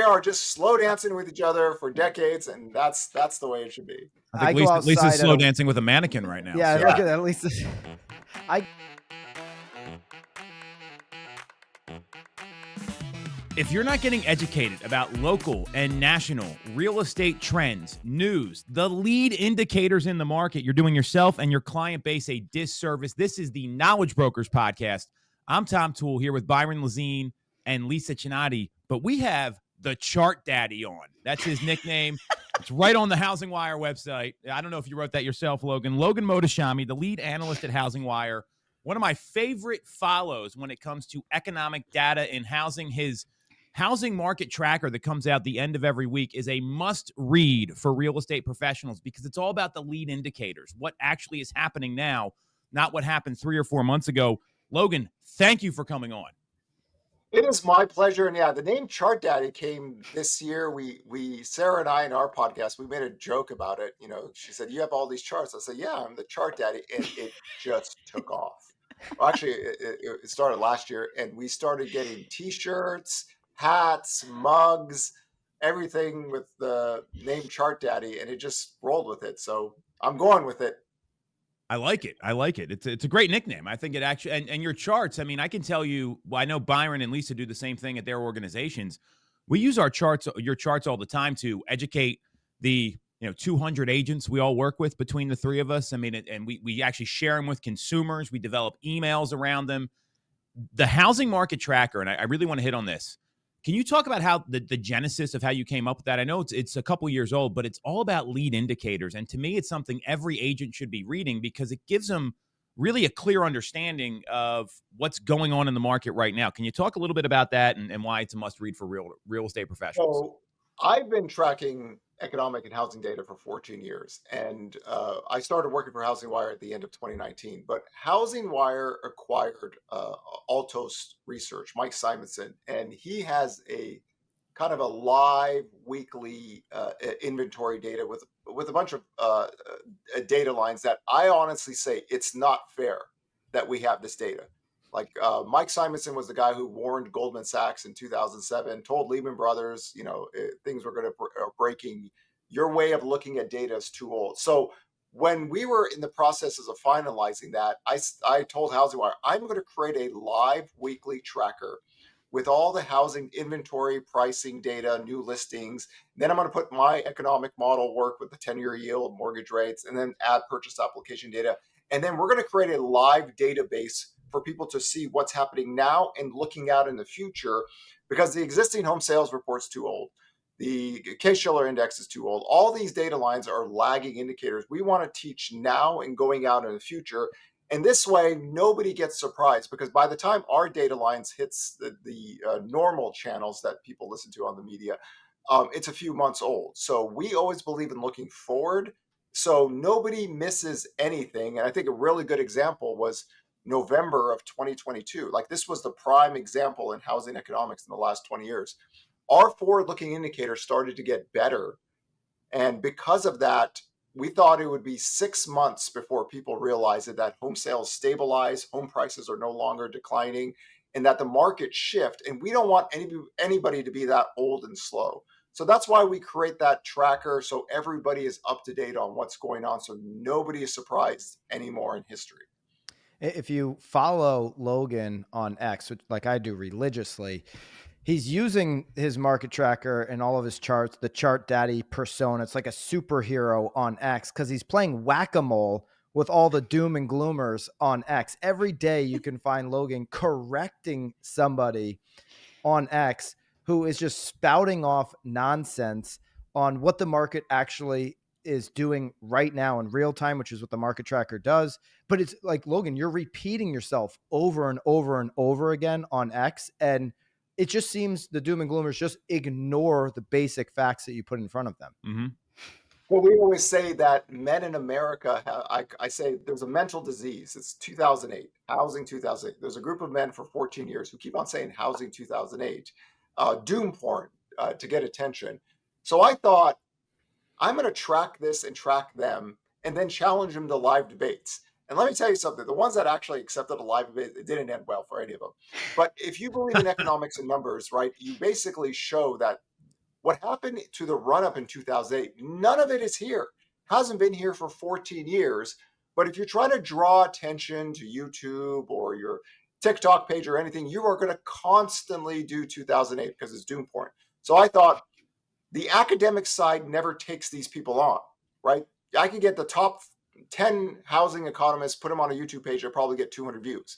are just slow dancing with each other for decades, and that's the way it should be. I think Lisa's slow dancing with a mannequin right now. Yeah, so. look at that. At least If you're not getting educated about local and national real estate trends, news, the lead indicators in the market, you're doing yourself and your client base a disservice. This is the Knowledge Brokers Podcast. I'm Tom Toole here with Byron Lazine and Lisa Chinatti, but we have the Chart Daddy on. That's his nickname. It's right on the HousingWire website. I don't know if you wrote that yourself, Logan. Logan Mohtashami, the lead analyst at HousingWire. One of my favorite follows when it comes to economic data in housing. His housing market tracker that comes out the end of every week is a must read for real estate professionals because it's all about the lead indicators, what actually is happening now, not what happened 3 or 4 months ago. Logan, thank you for coming on. It is my pleasure. And yeah, the name Chart Daddy came this year. Sarah and I in our podcast, we made a joke about it. You know, she said, "You have all these charts." I said, "Yeah, I'm the Chart Daddy." And it just took off. Well, actually, it started last year, and we started getting t-shirts, hats, mugs, everything with the name Chart Daddy, and it just rolled with it. So I'm going with it. I like it. It's a great nickname. I think it actually, and your charts, I mean, I can tell you, well, I know Byron and Lisa do the same thing at their organizations. We use your charts all the time to educate the 200 agents we all work with between the three of us. I mean, and we actually share them with consumers. We develop emails around them. The housing market tracker, and I really want to hit on this. Can you talk about how the genesis of how you came up with that? I know it's a couple years old, but it's all about lead indicators. And to me, it's something every agent should be reading because it gives them really a clear understanding of what's going on in the market right now. Can you talk a little bit about that and why it's a must read for real estate professionals? So I've been tracking economic and housing data for 14 years. And I started working for HousingWire at the end of 2019. But HousingWire acquired Altos Research, Mike Simonson, and he has a kind of a live weekly inventory data with a bunch of data lines that I honestly say it's not fair that we have this data. Like Mike Simonson was the guy who warned Goldman Sachs in 2007, told Lehman Brothers, things were going to breaking. Your way of looking at data is too old. So when we were in the processes of finalizing that, I told HousingWire, I'm going to create a live weekly tracker with all the housing inventory, pricing data, new listings. Then I'm going to put my economic model work with the 10-year yield, mortgage rates, and then add purchase application data. And then we're going to create a live database for people to see what's happening now and looking out in the future, because the existing home sales report's too old. The Case-Shiller index is too old. All these data lines are lagging indicators. We want to teach now and going out in the future. And this way, nobody gets surprised, because by the time our data lines hits the normal channels that people listen to on the media, it's a few months old. So we always believe in looking forward, so nobody misses anything. And I think a really good example was November of 2022. Like, this was the prime example in housing economics in the last 20 years. Our forward-looking indicators started to get better. And because of that, we thought it would be 6 months before people realized that home sales stabilize, home prices are no longer declining, and that the market shift. And we don't want anybody to be that old and slow. So that's why we create that tracker, so everybody is up to date on what's going on, so nobody is surprised anymore in history. If you follow Logan on X, which like I do religiously, he's using his market tracker and all of his charts, the Chart Daddy persona. It's like a superhero on X because he's playing whack-a-mole with all the doom and gloomers on X. Every day you can find Logan correcting somebody on X who is just spouting off nonsense on what the market actually is doing right now in real time, which is what the market tracker does. But it's like, Logan, you're repeating yourself over and over and over again on X. And it just seems the doom and gloomers just ignore the basic facts that you put in front of them. Mm-hmm. Well, we always say that men in America, I say there's a mental disease. It's 2008, housing 2008. There's a group of men for 14 years who keep on saying housing 2008, doom porn to get attention. So I thought, I'm going to track this and track them and then challenge them to live debates. And let me tell you something, the ones that actually accepted a live debate, it didn't end well for any of them. But if you believe in economics and numbers, right, you basically show that What happened to the run up in 2008? None of it is here. Hasn't been here for 14 years. But if you're trying to draw attention to YouTube or your TikTok page or anything, you are going to constantly do 2008 because it's doom porn. So I thought the academic side never takes these people on, right? I can get the top 10 housing economists, put them on a YouTube page, I'll probably get 200 views.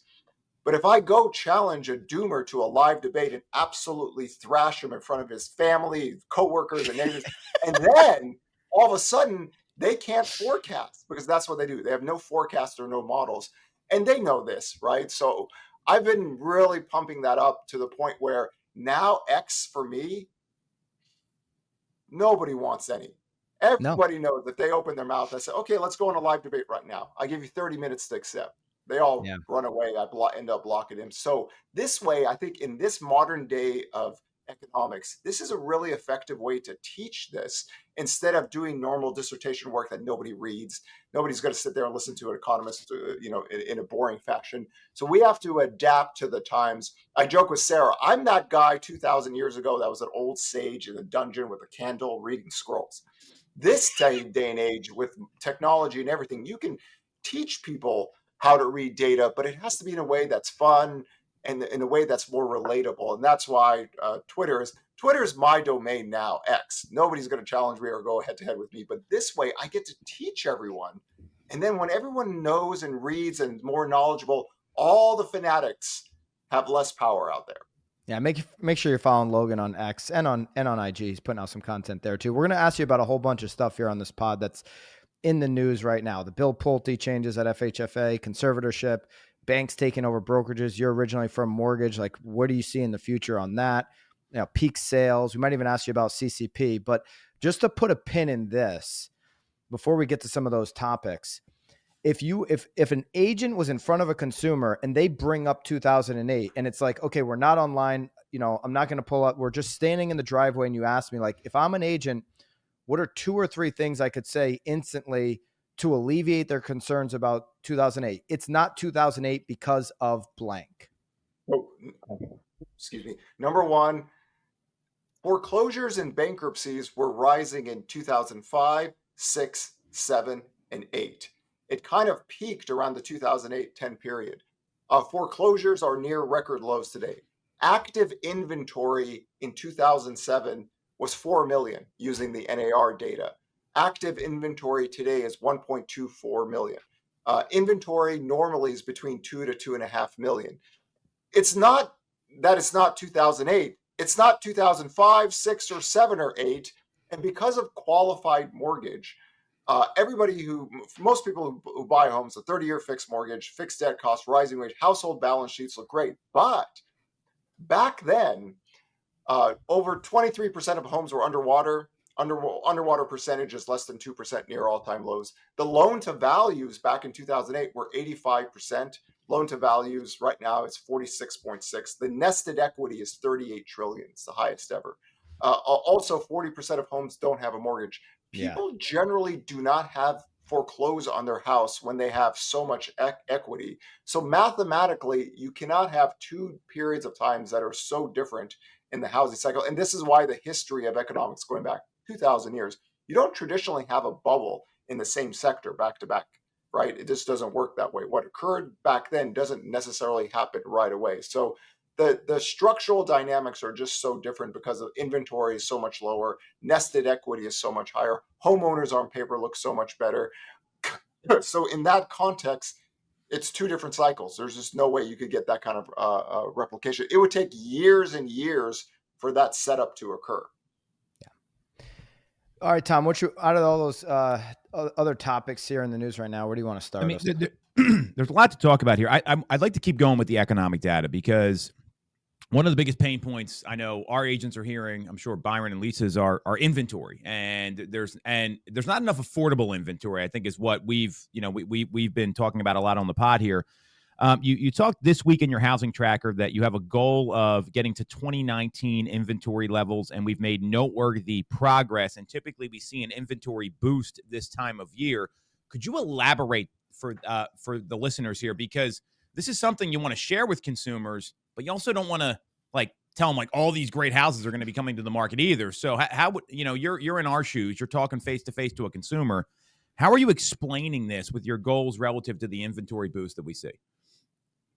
But if I go challenge a doomer to a live debate and absolutely thrash him in front of his family, coworkers, and neighbors, and then all of a sudden they can't forecast, because that's what they do. They have no forecast or no models, and they know this, right? So I've been really pumping that up to the point where now X for me, nobody wants any. Everybody knows that they open their mouth. I say, okay, let's go on a live debate right now. I give you 30 minutes to accept. They all run away. I end up blocking him. So this way, I think in this modern day of economics, this is a really effective way to teach this instead of doing normal dissertation work that nobody reads. Nobody's going to sit there and listen to an economist, in a boring fashion. So we have to adapt to the times. I joke with Sarah, I'm that guy 2,000 years ago that was an old sage in a dungeon with a candle reading scrolls. This day and age with technology and everything, you can teach people how to read data, but it has to be in a way that's fun and in a way that's more relatable. And that's why Twitter is my domain now, X. Nobody's going to challenge me or go head to head with me. But this way I get to teach everyone. And then when everyone knows and reads and is more knowledgeable, all the fanatics have less power out there. Yeah, make sure you're following Logan on X and on IG. He's putting out some content there too. We're going to ask you about a whole bunch of stuff here on this pod that's in the news right now. The Bill Pulte changes at FHFA, conservatorship, banks taking over brokerages. You're originally from mortgage. Like, what do you see in the future on that? Peak sales. We might even ask you about CCP. But just to put a pin in this, before we get to some of those topics, if an agent was in front of a consumer and they bring up 2008 and it's like, okay, we're not online, I'm not going to pull up, we're just standing in the driveway, and you ask me, like, if I'm an agent, what are 2 or 3 things I could say instantly to alleviate their concerns about 2008? It's not 2008 because of blank. Oh, excuse me. Number one, foreclosures and bankruptcies were rising in 2005, 6, 7, and 8. It kind of peaked around the 2008-10 period. Foreclosures are near record lows today. Active inventory in 2007 was 4 million using the NAR data. Active inventory today is 1.24 million. Inventory normally is between 2 to 2.5 million. It's not that it's not 2008. It's not 2005, 6, or 7, or 8. And because of qualified mortgage, most people who buy homes, a 30-year fixed mortgage, fixed debt cost, rising wage, household balance sheets look great. But back then, over 23% of homes were underwater. Underwater percentage is less than 2%, near all-time lows. The loan to values back in 2008 were 85%. Loan to values right now is 46.6. The nested equity is 38 trillion. It's the highest ever. Also, 40% of homes don't have a mortgage. People generally do not have foreclose on their house when they have so much equity. So mathematically, you cannot have 2 periods of times that are so different in the housing cycle. And this is why the history of economics going back 2,000 years, you don't traditionally have a bubble in the same sector back to back, right? It just doesn't work that way. What occurred back then doesn't necessarily happen right away. So the structural dynamics are just so different because of inventory is so much lower. Nested equity is so much higher. Homeowners on paper look so much better. So in that context, it's 2 different cycles. There's just no way you could get that kind of replication. It would take years and years for that setup to occur. Yeah. All right, Tom, out of all those other topics here in the news right now, where do you want to start? There's a lot to talk about here. I'd like to keep going with the economic data, because one of the biggest pain points I know our agents are hearing, I'm sure Byron and Lisa's, are inventory, and there's not enough affordable inventory, I think, is what we've been talking about a lot on the pod here. You talked this week in your housing tracker that you have a goal of getting to 2019 inventory levels, and we've made noteworthy progress. And typically we see an inventory boost this time of year. Could you elaborate for the listeners here, because this is something you want to share with consumers, but you also don't want to tell them like all these great houses are going to be coming to the market either. So how would, you're in our shoes, you're talking face to face to a consumer. How are you explaining this with your goals relative to the inventory boost that we see?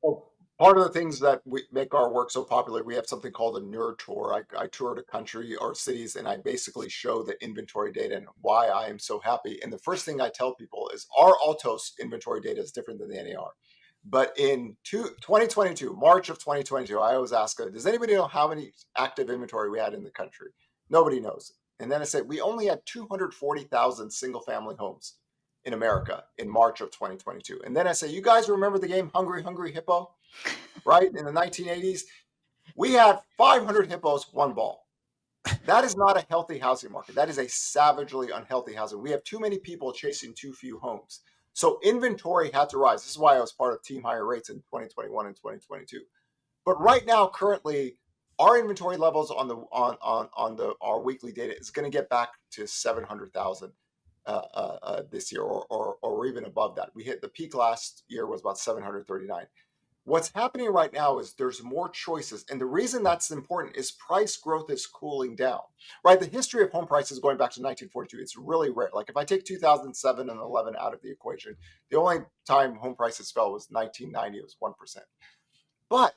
Well, part of the things that we make our work so popular, we have something called a nerd tour. I tour the country or cities, and I basically show the inventory data and why I am so happy. And the first thing I tell people is our Altos inventory data is different than the NAR. But in 2022, March of 2022, I always ask, does anybody know how many active inventory we had in the country? Nobody knows. And then I said, we only had 240,000 single family homes in America in March of 2022. And then I say, you guys remember the game Hungry, Hungry Hippo, right? In the 1980s, we had 500 hippos, one ball. That is not a healthy housing market. That is a savagely unhealthy housing. We have too many people chasing too few homes. So inventory had to rise. This is why I was part of Team Higher Rates in 2021 and 2022. But right now, currently, our inventory levels on our weekly data is going to get back to 700,000 this year, or even above that. We hit the peak last year was about 739. What's happening right now is there's more choices. And the reason that's important is price growth is cooling down, right? The history of home prices going back to 1942, it's really rare. Like if I take 2007 and 11 out of the equation, the only time home prices fell was 1990, it was 1%. But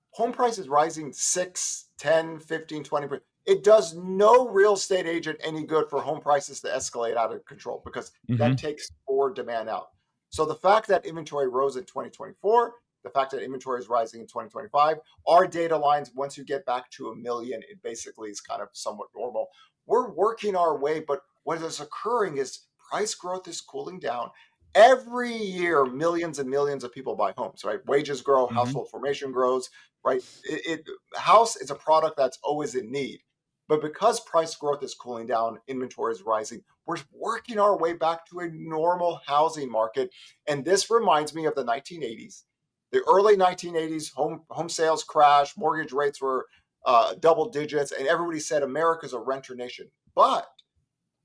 home prices rising 6, 10, 15, 20%. It does no real estate agent any good for home prices to escalate out of control because that takes forward demand out. So the fact that inventory rose in 2024, the fact that inventory is rising in 2025, our data lines, once you get back to 1 million, it basically is kind of somewhat normal. We're working our way, but what is occurring is price growth is cooling down. Every year, millions and millions of people buy homes, right? Wages grow, household formation grows, right? House is a product that's always in need. But because price growth is cooling down, inventory is rising, we're working our way back to a normal housing market. And this reminds me of the 1980s. The early 1980s, home sales crashed, mortgage rates were double digits, and everybody said America's a renter nation. But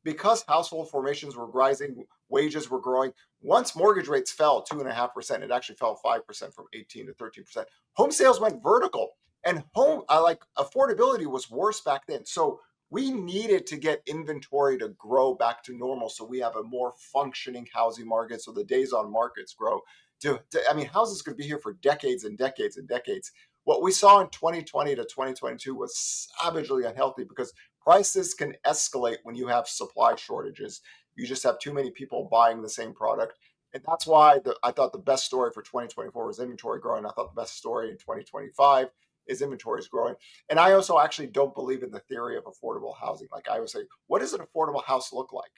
because household formations were rising, wages were growing, once mortgage rates fell 2.5%, it actually fell 5% from 18 to 13%. Home sales went vertical. And affordability was worse back then. So we needed to get inventory to grow back to normal so we have a more functioning housing market, so the days on markets grow. Houses could be here for decades and decades and decades. What we saw in 2020 to 2022 was savagely unhealthy because prices can escalate when you have supply shortages. You just have too many people buying the same product. And that's why I thought the best story for 2024 was inventory growing. I thought the best story in 2025 is inventory is growing. And I also actually don't believe in the theory of affordable housing. Like I would say, what does an affordable house look like?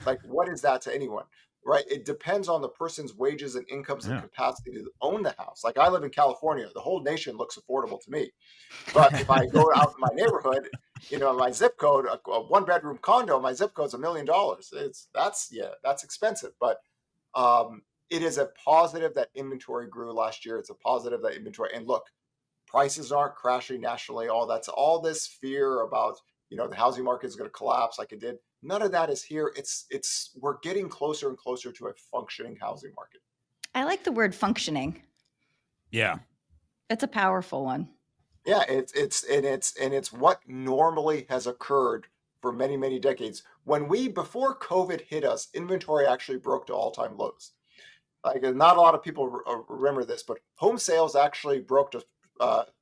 Like, what is that to anyone, right? It depends on the person's wages and incomes and capacity to own the house. Like I live in California. The whole nation looks affordable to me. But if I go out in my neighborhood, my zip code, a 1-bedroom condo, my zip code is $1 million. That's expensive. But it is a positive that inventory grew last year. It's a positive that inventory, and look, prices aren't crashing nationally. All this fear about, the housing market is going to collapse like it did. None of that is here. We're getting closer and closer to a functioning housing market. I like the word functioning. Yeah. It's a powerful one. Yeah, it's what normally has occurred for many, many decades. Before COVID hit us, inventory actually broke to all-time lows. Like not a lot of people remember this, but home sales actually broke to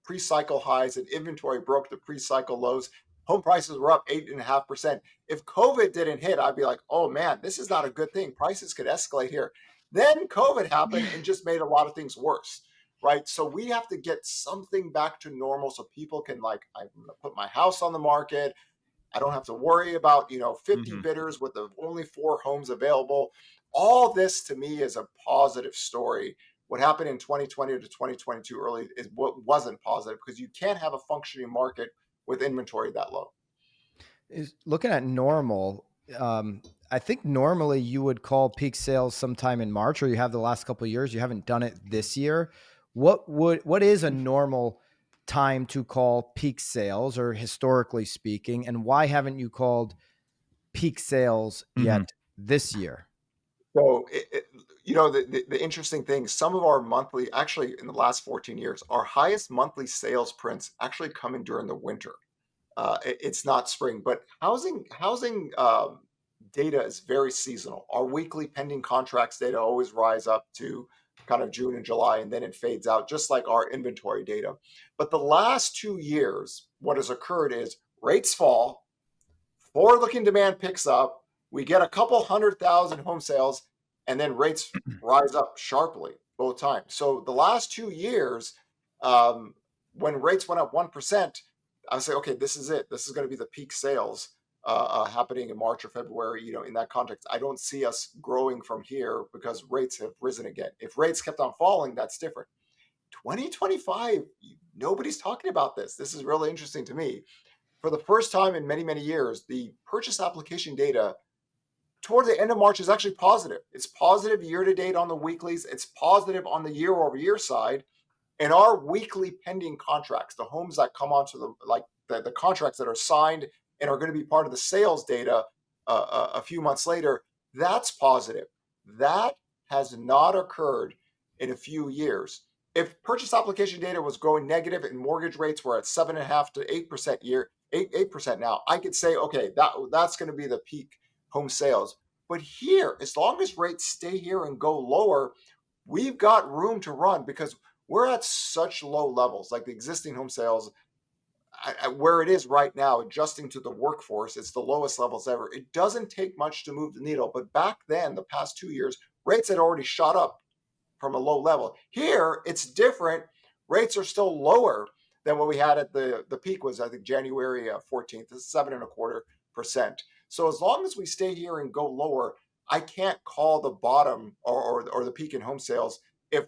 pre-cycle highs and inventory broke the pre-cycle lows. Home prices were up 8.5%. If COVID didn't hit, I'd be like, oh man, this is not a good thing. Prices could escalate here. Then COVID happened and just made a lot of things worse, right? So we have to get something back to normal so people can I'm going to put my house on the market. I don't have to worry about, 50 bidders with only 4 homes available. All this to me is a positive story. What happened in 2020 to 2022 early is what wasn't positive because you can't have a functioning market with inventory that low. Looking at normal, I think normally you would call peak sales sometime in March, or you have the last couple of years. You haven't done it this year. What is a normal time to call peak sales, or historically speaking, and why haven't you called peak sales yet this year? So The interesting thing, some of our monthly, actually in the last 14 years, our highest monthly sales prints actually come in during the winter. It's not spring, but housing data is very seasonal. Our weekly pending contracts data always rise up to kind of June and July, and then it fades out, just like our inventory data. But the last 2 years, what has occurred is rates fall, forward-looking demand picks up, we get a couple 100,000 home sales, and then rates rise up sharply both times. So the last 2 years, when rates went up 1%, I would say, okay, this is it. This is going to be the peak sales happening in March or February. In that context, I don't see us growing from here because rates have risen again. If rates kept on falling, that's different. 2025, nobody's talking about this. This is really interesting to me. For the first time in many, many years, the purchase application data toward the end of March is actually positive. It's positive year to date on the weeklies. It's positive on the year over year side. And our weekly pending contracts, the homes that come onto the contracts that are signed and are going to be part of the sales data a few months later, that's positive. That has not occurred in a few years. If purchase application data was going negative and mortgage rates were at 7.5 to 8% 8% now, I could say, okay, that's going to be the peak home sales. But here, as long as rates stay here and go lower, we've got room to run because we're at such low levels, like the existing home sales, where it is right now, adjusting to the workforce, it's the lowest levels ever. It doesn't take much to move the needle. But back then, the past 2 years, rates had already shot up from a low level. Here, it's different. Rates are still lower than what we had at the peak was, I think, January 14th, 7.25%. So as long as we stay here and go lower, I can't call the bottom or the peak in home sales. If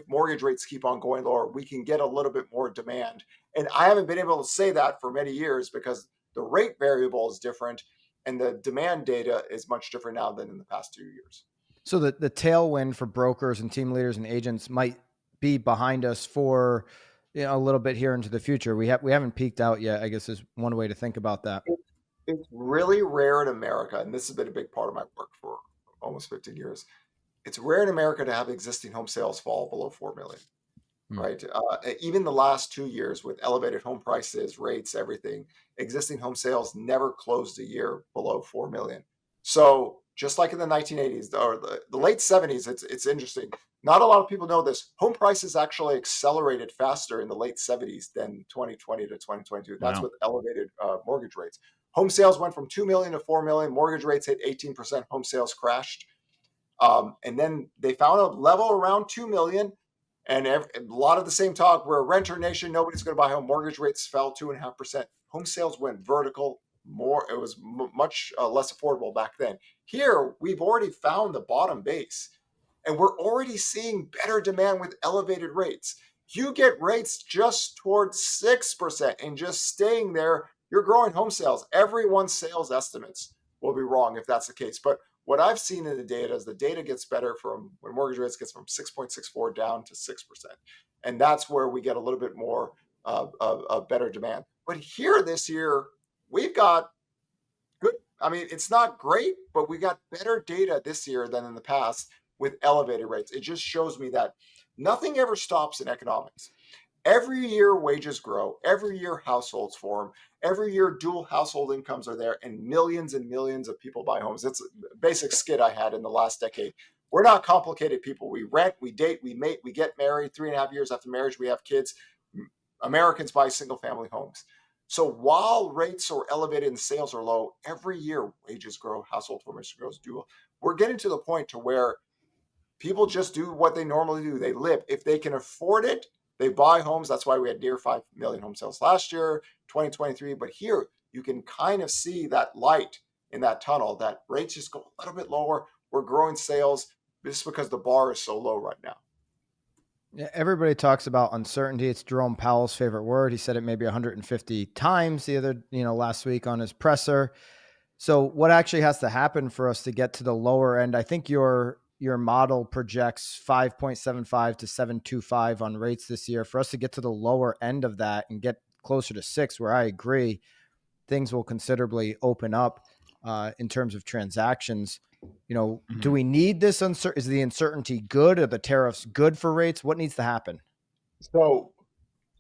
mortgage rates keep on going lower, we can get a little bit more demand. And I haven't been able to say that for many years because the rate variable is different and the demand data is much different now than in the past 2 years. So the tailwind for brokers and team leaders and agents might be behind us for a little bit here into the future. We haven't peaked out yet, I guess, is one way to think about that. It's really rare in America, and this has been a big part of my work for almost 15 years. It's rare in America to have existing home sales fall below 4 million, right? Even the last 2 years with elevated home prices, rates, everything, existing home sales never closed a year below 4 million. So just like in the 1980s or the late 70s, it's interesting. Not a lot of people know this. Home prices actually accelerated faster in the late 70s than 2020 to 2022. That's with elevated mortgage rates. Home sales went from 2 million to 4 million. Mortgage rates hit 18%. Home sales crashed. And then they found a level around 2 million. And a lot of the same talk, we're a renter nation. Nobody's going to buy a home. Mortgage rates fell 2.5%. Home sales went vertical. It was much less affordable back then. Here, we've already found the bottom base. And we're already seeing better demand with elevated rates. You get rates just towards 6% and just staying there, you're growing home sales. Everyone's sales estimates will be wrong if that's the case. But what I've seen in the data is the data gets better from when mortgage rates gets from 6.64 down to 6%. And that's where we get a little bit more better demand. But here this year, we've got good. I mean, it's not great, but we got better data this year than in the past with elevated rates. It just shows me that nothing ever stops in economics. Every year wages grow, every year households form, every year dual household incomes are there, and millions of people buy homes. It's a basic skit I had in the last decade. We're not complicated people. We rent, we date, we mate, we get married. 3.5 years after marriage, we have kids. Americans buy single family homes. So while rates are elevated and sales are low, every year wages grow, household formation grows, we're getting to the point to where people just do what they normally do. They live. If they can afford it, they buy homes. That's why we had near 5 million home sales last year, 2023. But here you can kind of see that light in that tunnel, that rates just go a little bit lower. We're growing sales just because the bar is so low right now. Yeah, everybody talks about uncertainty. It's Jerome Powell's favorite word. He said it maybe 150 times last week on his presser. So what actually has to happen for us to get to the lower end? I think your model projects 5.75 to 7.25 on rates this year. For us to get to the lower end of that and get closer to 6, where I agree, things will considerably open up in terms of transactions. Do we need this uncertainty? Is the uncertainty good? Are the tariffs good for rates? What needs to happen? So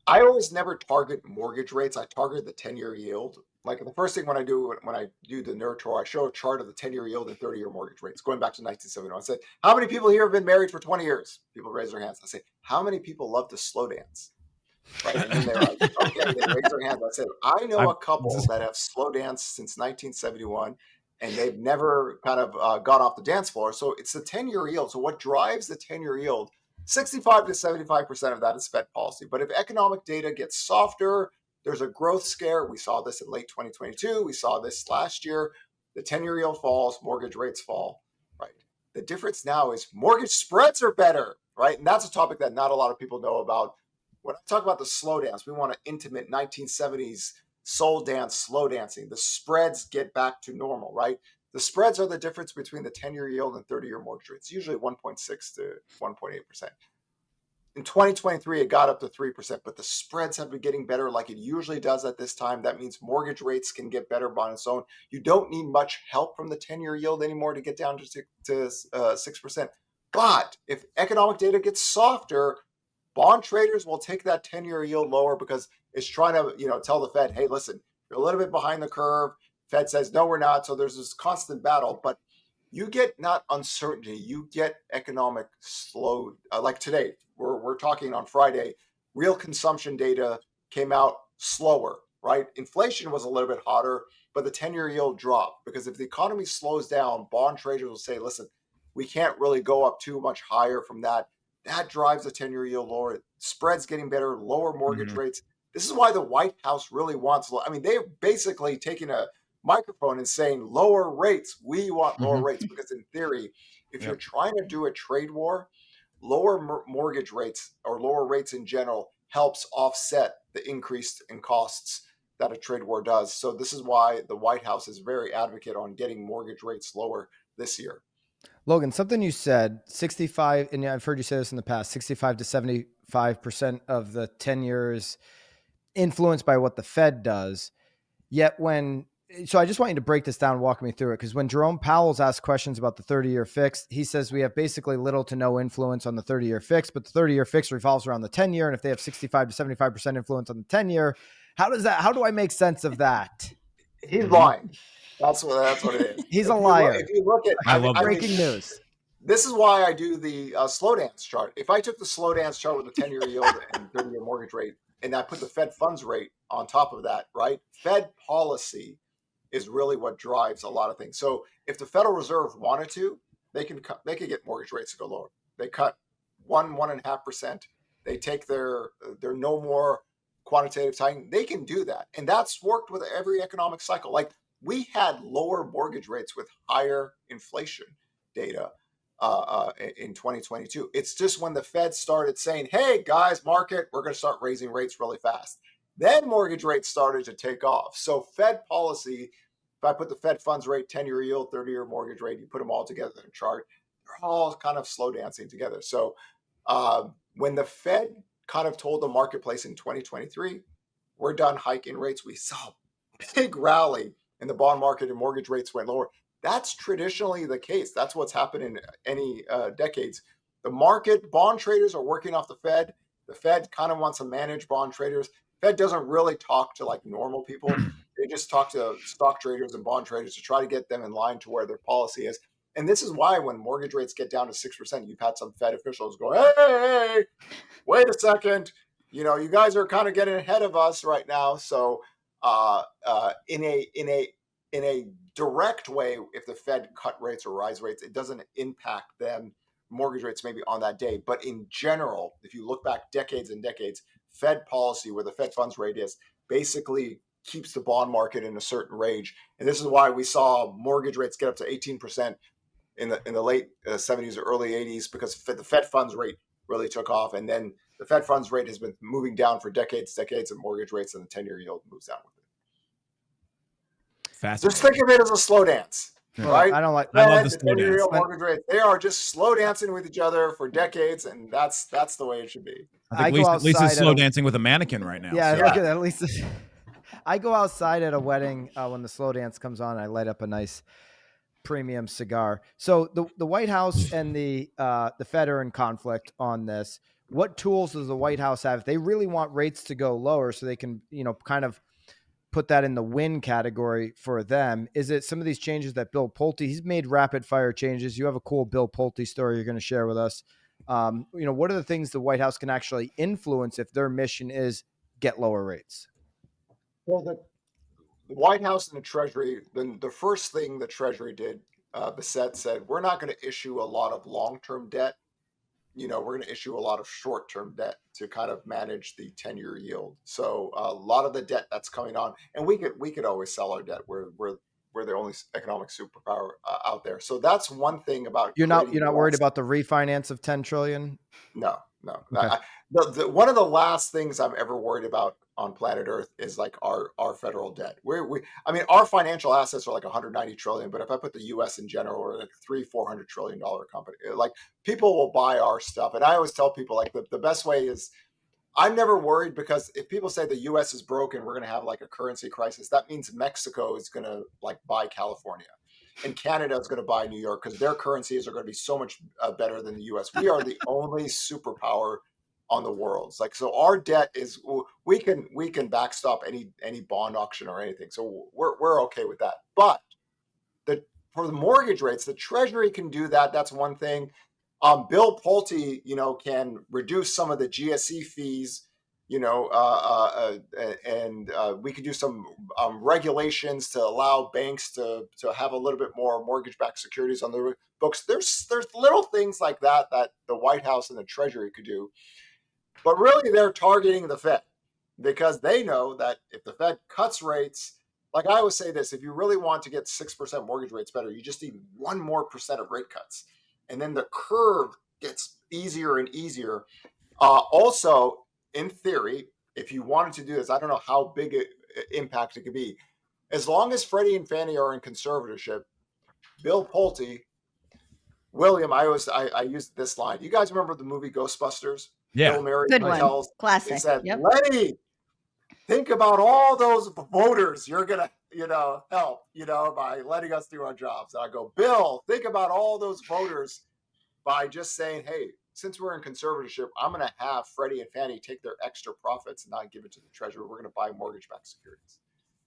I always never target mortgage rates. I target the 10-year yield. Like the first thing when I do the nerd tour, I show a chart of the 10-year yield and 30-year mortgage rates going back to 1971. I said, how many people here have been married for 20 years? People raise their hands. I say, how many people love to slow dance? Right. And then they're like, okay, they raise their hands. I said, I know a couple that have slow danced since 1971 and they've never kind of got off the dance floor. So it's the 10-year yield. So what drives the 10-year yield? 65 to 75% of that is Fed policy. But if economic data gets softer, there's a growth scare. We saw this in late 2022. We saw this last year. The 10-year yield falls, mortgage rates fall, right? The difference now is mortgage spreads are better, right? And that's a topic that not a lot of people know about. When I talk about the slow dance, we want an intimate 1970s soul dance, slow dancing. The spreads get back to normal, right? The spreads are the difference between the 10-year yield and 30-year mortgage rates, usually 1.6 to 1.8%. In 2023, it got up to 3%, but the spreads have been getting better like it usually does at this time. That means mortgage rates can get better on its own. You don't need much help from the 10-year yield anymore to get down to 6%. But if economic data gets softer, bond traders will take that 10-year yield lower because it's trying to, tell the Fed, hey, listen, you're a little bit behind the curve. Fed says, no, we're not. So there's this constant battle, but you get not uncertainty, you get economic slow. Like today, we're talking on Friday, real consumption data came out slower, right? Inflation was a little bit hotter, but the 10-year yield dropped because if the economy slows down, bond traders will say, listen, we can't really go up too much higher from that. That drives the 10-year yield lower. Spreads getting better, lower mortgage rates. This is why the White House really wants, they're basically taking a microphone and saying lower rates. We want lower rates because in theory, if you're trying to do a trade war, lower mortgage rates or lower rates in general helps offset the increase in costs that a trade war does. So this is why the White House is very advocate on getting mortgage rates lower this year. Logan, something you said, 65, and I've heard you say this in the past, 65 to 75% of the 10 years influenced by what the Fed does. Yet so I just want you to break this down and walk me through it. Because when Jerome Powell's asked questions about the 30-year fix, he says we have basically little to no influence on the 30-year fix, but the 30-year fix revolves around the 10-year. And if they have 65 to 75% influence on the 10-year, how do I make sense of that? He's lying. That's what it is. He's a liar. If you look at breaking news. This is why I do the slow dance chart. If I took the slow dance chart with the 10-year yield and 30-year mortgage rate, and I put the Fed funds rate on top of that, right? Fed policy is really what drives a lot of things. So if the Federal Reserve wanted to, they could get mortgage rates to go lower. They cut 1.5%. They take their no more quantitative tightening. They can do that, and that's worked with every economic cycle. Like we had lower mortgage rates with higher inflation data in 2022. It's just when the Fed started saying, hey guys, market, we're going to start raising rates really fast. Then mortgage rates started to take off. So Fed policy, if I put the Fed funds rate, 10-year yield, 30-year mortgage rate, you put them all together in a chart, they're all kind of slow dancing together. So when the Fed kind of told the marketplace in 2023, we're done hiking rates, we saw a big rally in the bond market and mortgage rates went lower. That's traditionally the case. That's what's happened in any decades. The market, bond traders are working off the Fed. The Fed kind of wants to manage bond traders. Fed doesn't really talk to like normal people. They just talk to stock traders and bond traders to try to get them in line to where their policy is. And this is why when mortgage rates get down to 6%, you've had some Fed officials go, hey, wait a second. You guys are kind of getting ahead of us right now. So in a direct way, if the Fed cut rates or rise rates, it doesn't impact them, mortgage rates maybe on that day. But in general, if you look back decades and decades, Fed policy, where the Fed funds rate is, basically keeps the bond market in a certain range. And this is why we saw mortgage rates get up to 18% in the late 70s or early 80s, because the Fed funds rate really took off. And then the Fed funds rate has been moving down for decades, and mortgage rates and the 10-year yield moves down with it. Just think of it as a slow dance, right? I love the slow dance. Mortgage rate, they are just slow dancing with each other for decades, and that's the way it should be. I think at least it's slow dancing with a mannequin right now. Yeah, so. At least I go outside at a wedding when the slow dance comes on. I light up a nice premium cigar. So the White House and the Fed are in conflict on this. What tools does the White House have if they really want rates to go lower so they can, kind of put that in the win category for them? Is it some of these changes that Bill Pulte, he's made rapid fire changes. You have a cool Bill Pulte story you're going to share with us. What are the things the White House can actually influence if their mission is get lower rates? Well, the White House and the Treasury, the first thing the Treasury did, Bissett said, we're not going to issue a lot of long-term debt. We're going to issue a lot of short-term debt to kind of manage the 10-year yield. So a lot of the debt that's coming on, and we could always sell our debt. We're the only economic superpower out there. So that's one thing about you're not worried about the refinance of 10 trillion. No. Okay. One of the last things I'm ever worried about on planet Earth is like our federal debt. Our financial assets are like 190 trillion, but if I put the U.S. in general, we're like $400 trillion company. Like people will buy our stuff, and I always tell people like the best way is, I'm never worried, because if people say the U.S. is broken, we're going to have like a currency crisis. That means Mexico is going to like buy California, and Canada is going to buy New York, because their currencies are going to be so much better than the U.S. We are the only superpower on the world. It's like, so our debt is, we can backstop any bond auction or anything. So we're okay with that. But for the mortgage rates, the Treasury can do that. That's one thing. Bill Pulte, can reduce some of the GSE fees, and we could do some regulations to allow banks to have a little bit more mortgage-backed securities on the books. There's little things like that the White House and the Treasury could do. But really, they're targeting the Fed, because they know that if the Fed cuts rates, like I always say this, if you really want to get 6% mortgage rates better, you just need 1% more of rate cuts. And then the curve gets easier and easier. Also, in theory, if you wanted to do this, I don't know how big an impact it could be. As long as Freddie and Fannie are in conservatorship, Bill Pulte, William, I used this line. You guys remember the movie Ghostbusters? Yeah. Bill Murray Good one. tells, Classic. he said, Yep. Lenny, think about all those voters you're going to, help, by letting us do our jobs. And I go, Bill, think about all those voters by just saying, hey, since we're in conservatorship, I'm going to have Freddie and Fannie take their extra profits and not give it to the Treasury. We're going to buy mortgage-backed securities.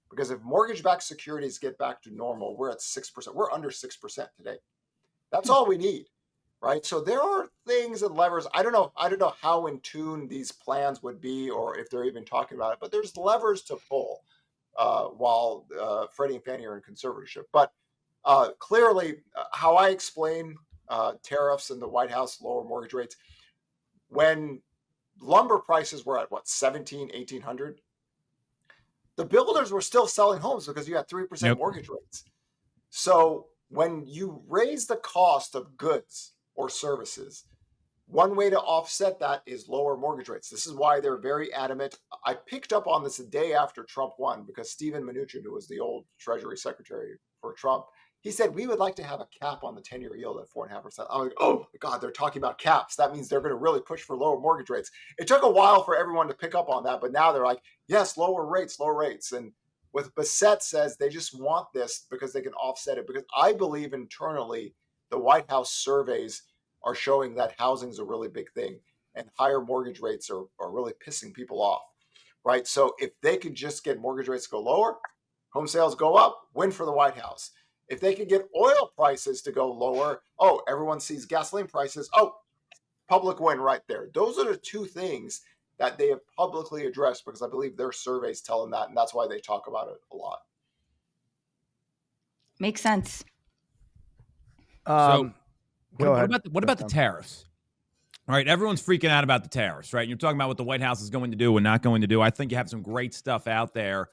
Because if mortgage-backed securities get back to normal, we're at 6%. We're under 6% today. That's all we need, right? So there are things and levers. I don't know how in tune these plans would be, or if they're even talking about it, but there's levers to pull while Freddie and Fannie are in conservatorship. But clearly, how I explain tariffs and the White House lower mortgage rates, when lumber prices were at 1,800, the builders were still selling homes because you had 3% mortgage rates. So when you raise the cost of goods or services, one way to offset that is lower mortgage rates. This is why they're very adamant. I picked up on this the day after Trump won, because Steven Mnuchin, who was the old Treasury Secretary for Trump, he said, we would like to have a cap on the 10-year yield at 4.5%. I was like, oh my God, they're talking about caps. That means they're going to really push for lower mortgage rates. It took a while for everyone to pick up on that, but now they're like, yes, lower rates. And with Bissett says they just want this because they can offset it. Because I believe internally, the White House surveys are showing that housing is a really big thing, and higher mortgage rates are really pissing people off, right? So if they could just get mortgage rates to go lower, home sales go up, win for the White House. If they could get oil prices to go lower, everyone sees gasoline prices, public win right there. Those are the two things that they have publicly addressed, because I believe their surveys tell them that, and that's why they talk about it a lot. Makes sense. So Go ahead. What about the tariffs? All right, everyone's freaking out about the tariffs, right? You're talking about what the White House is going to do and not going to do. I think you have some great stuff out there.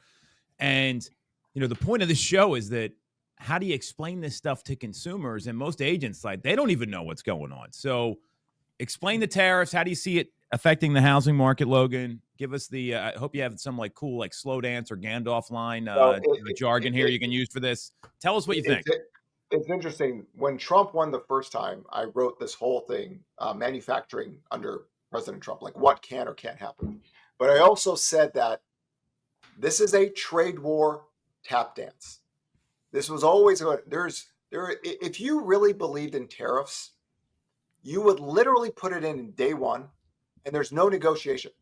And, the point of this show is that how do you explain this stuff to consumers? And most agents, they don't even know what's going on. So explain the tariffs. How do you see it affecting the housing market, Logan? Give us I hope you have some cool slow dance or Gandalf line jargon here you can use for this. Tell us what you think. It's interesting. When Trump won the first time, I wrote this whole thing, manufacturing under President Trump, like what can or can't happen. But I also said that this is a trade war tap dance. This was always there's If you really believed in tariffs, you would literally put it in day one, and there's no negotiation.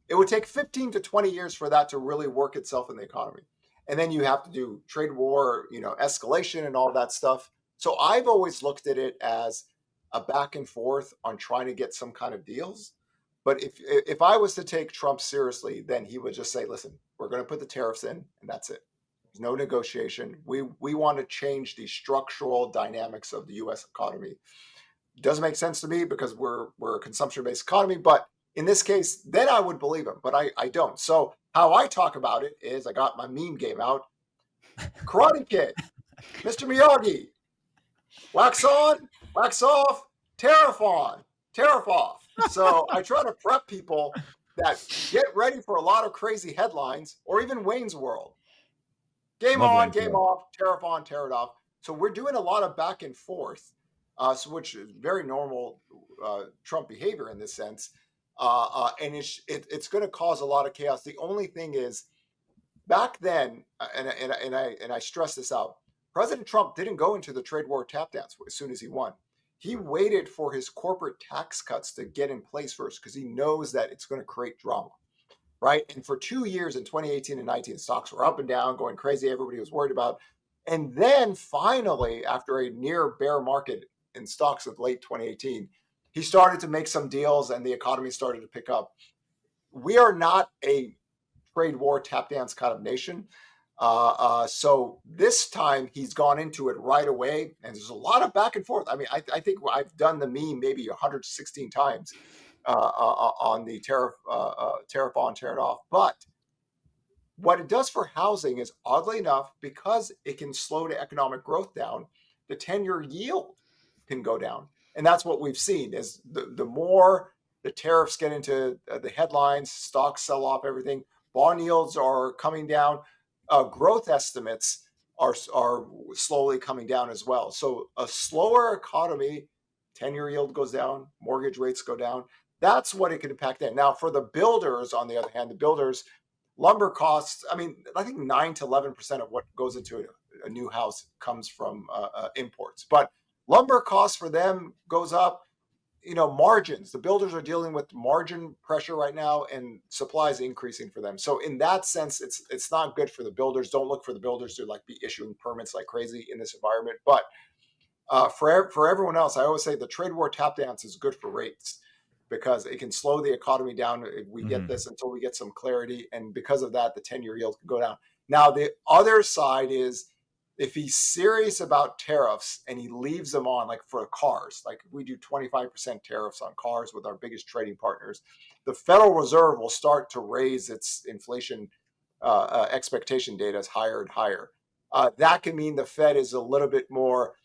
It would take 15 to 20 years for that to really work itself in the economy. And then you have to do trade war, escalation and all that stuff. So I've always looked at it as a back and forth on trying to get some kind of deals. But if I was to take Trump seriously, then he would just say, listen, we're going to put the tariffs in, and that's it. There's no negotiation. We want to change the structural dynamics of the U.S. economy. It doesn't make sense to me because we're a consumption-based economy. But in this case, then I would believe him, but I don't. So how I talk about it is I got my meme game out. Karate Kid, Mr. Miyagi, wax on, wax off, tariff on, tariff off. So I try to prep people that get ready for a lot of crazy headlines, or even Wayne's World. Game on, game off, tariff on, tariff off. So we're doing a lot of back and forth, which is very normal Trump behavior in this sense. And it's going to cause a lot of chaos. The only thing is, back then, and I stress this out, President Trump didn't go into the trade war tap dance as soon as he won. He waited for his corporate tax cuts to get in place first because he knows that it's going to create drama, right? And for 2 years in 2018 and 19, stocks were up and down, going crazy. Everybody was worried about. And then finally, after a near bear market in stocks of late 2018, he started to make some deals and the economy started to pick up. We are not a trade war tap dance kind of nation. So this time he's gone into it right away, and there's a lot of back and forth. I mean, I think I've done the meme maybe 116 times on the tariff on, tariff off. But what it does for housing is, oddly enough, because it can slow the economic growth down, the 10-year yield can go down. And that's what we've seen is the more the tariffs get into the headlines, stocks sell off, everything, bond yields are coming down. Growth estimates are slowly coming down as well. So a slower economy, 10-year yield goes down, mortgage rates go down. That's what it can impact then. Now, for the builders, on the other hand, the builders, lumber costs, I mean, I think 9 to 11% of what goes into a new house comes from imports. But lumber costs for them goes up. Margins. The builders are dealing with margin pressure right now, and supply is increasing for them. So in that sense, it's not good for the builders. Don't look for the builders to be issuing permits like crazy in this environment. But for everyone else, I always say the trade war tap dance is good for rates because it can slow the economy down if we get this until we get some clarity. And because of that, the 10-year yield can go down. Now, the other side is, if he's serious about tariffs and he leaves them on, like for cars, like if we do 25% tariffs on cars with our biggest trading partners, the Federal Reserve will start to raise its inflation expectation data higher and higher. That can mean the Fed is a little bit more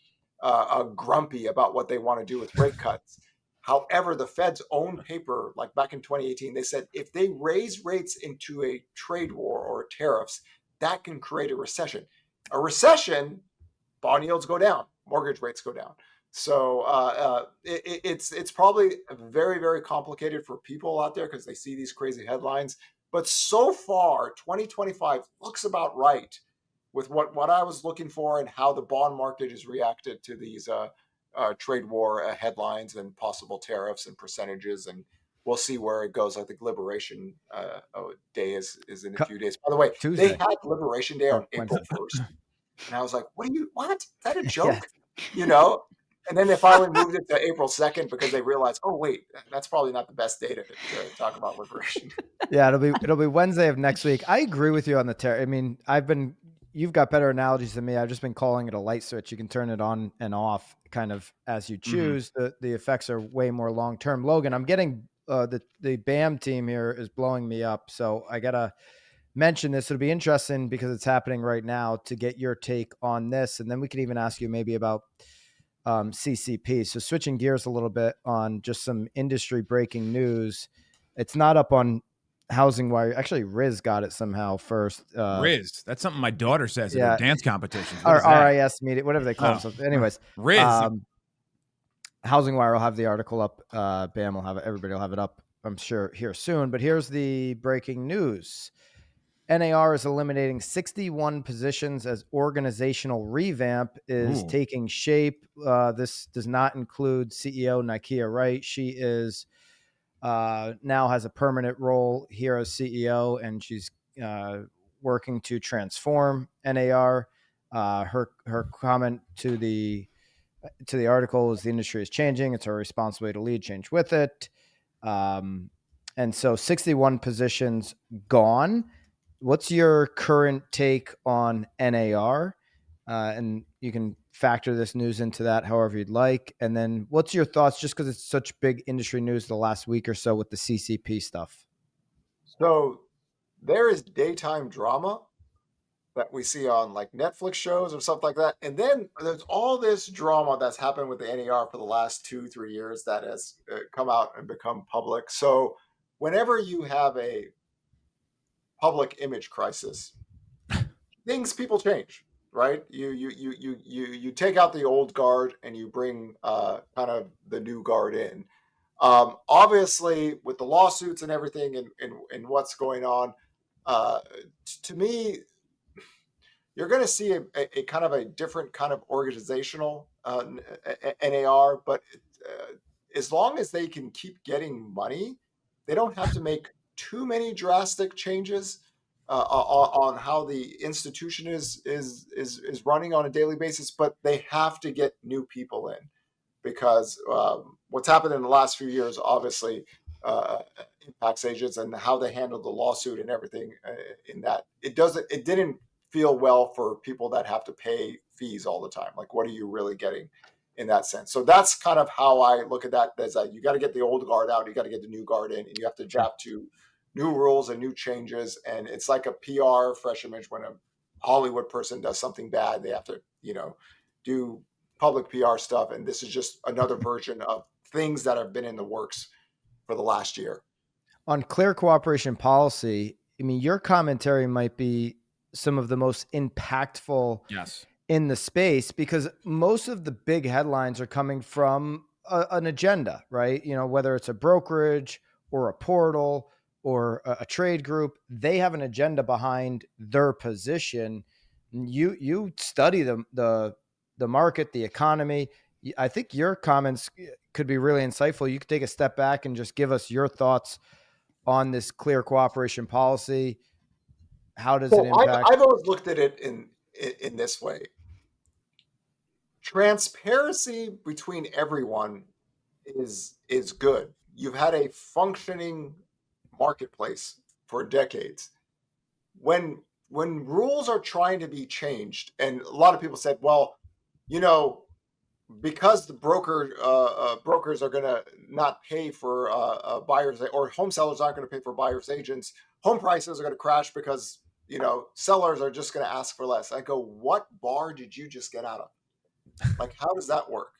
grumpy about what they want to do with rate cuts. However, the Fed's own paper, like back in 2018, they said if they raise rates into a trade war or tariffs, that can create a recession. A recession, bond yields go down, mortgage rates go down. So it's probably very, very complicated for people out there because they see these crazy headlines. But so far, 2025 looks about right with what I was looking for and how the bond market has reacted to these trade war headlines and possible tariffs and percentages. And we'll see where it goes. I think Liberation Day is in a few days. By the way, Tuesday. They had Liberation Day on April 1st. And I was like, what? Is that a joke? Yeah. And then they finally moved it to April 2nd because they realized, oh, wait, that's probably not the best day to talk about liberation. Yeah, it'll be Wednesday of next week. I agree with you on the tariff. I mean, you've got better analogies than me. I've just been calling it a light switch. You can turn it on and off kind of as you choose. The effects are way more long-term. Logan, I'm getting the BAM team here is blowing me up. So I got to mention this. It'll be interesting because it's happening right now to get your take on this. And then we can even ask you maybe about CCP. So switching gears a little bit on just some industry breaking news. It's not up on HousingWire. Actually, Riz got it somehow first. Riz. That's something my daughter says at her dance competitions. Or RIS media, whatever they call themselves. Anyways, Riz. HousingWire will have the article up. BAM will have it. Everybody will have it up, I'm sure, here soon. But here's the breaking news. NAR is eliminating 61 positions as organizational revamp is Ooh. taking shape. This does not include CEO Nikia Wright. She is now has a permanent role here as CEO, and she's working to transform NAR. Her comment to the article is the industry is changing. It's our responsibility to lead change with it. And so 61 positions gone. What's your current take on NAR? And you can factor this news into that however you'd like. And then what's your thoughts, just because it's such big industry news the last week or so with the CCP stuff? So there is daytime drama that we see on like Netflix shows or something like that. And then there's all this drama that's happened with the NAR for the last 2-3 years that has come out and become public. So whenever you have a public image crisis, people change, right? You take out the old guard and you bring kind of the new guard in. Obviously, with the lawsuits and everything and what's going on, to me, you're going to see a kind of a different kind of organizational NAR, but as long as they can keep getting money, they don't have to make too many drastic changes on how the institution is running on a daily basis. But they have to get new people in because what's happened in the last few years, obviously, impacts agents and how they handle the lawsuit and everything. In that, it didn't feel well for people that have to pay fees all the time. Like, what are you really getting in that sense? So that's kind of how I look at that. There's that you got to get the old guard out, you got to get the new guard in, and you have to adapt to new rules and new changes. And it's like a PR fresh image when a Hollywood person does something bad, they have to, do public PR stuff. And this is just another version of things that have been in the works for the last year. On clear cooperation policy, I mean, your commentary might be some of the most impactful in the space, because most of the big headlines are coming from an agenda, right? Whether it's a brokerage or a portal or a trade group, they have an agenda behind their position. You study the market, the economy. I think your comments could be really insightful. You could take a step back and just give us your thoughts on this clear cooperation policy. How does it impact? I've always looked at it in this way. Transparency between everyone is good. You've had a functioning marketplace for decades. When rules are trying to be changed, and a lot of people said, well, because the brokers are going to not pay for buyers, or home sellers aren't going to pay for buyers agents, home prices are going to crash because sellers are just going to ask for less. I go, what bar did you just get out of? Like, how does that work?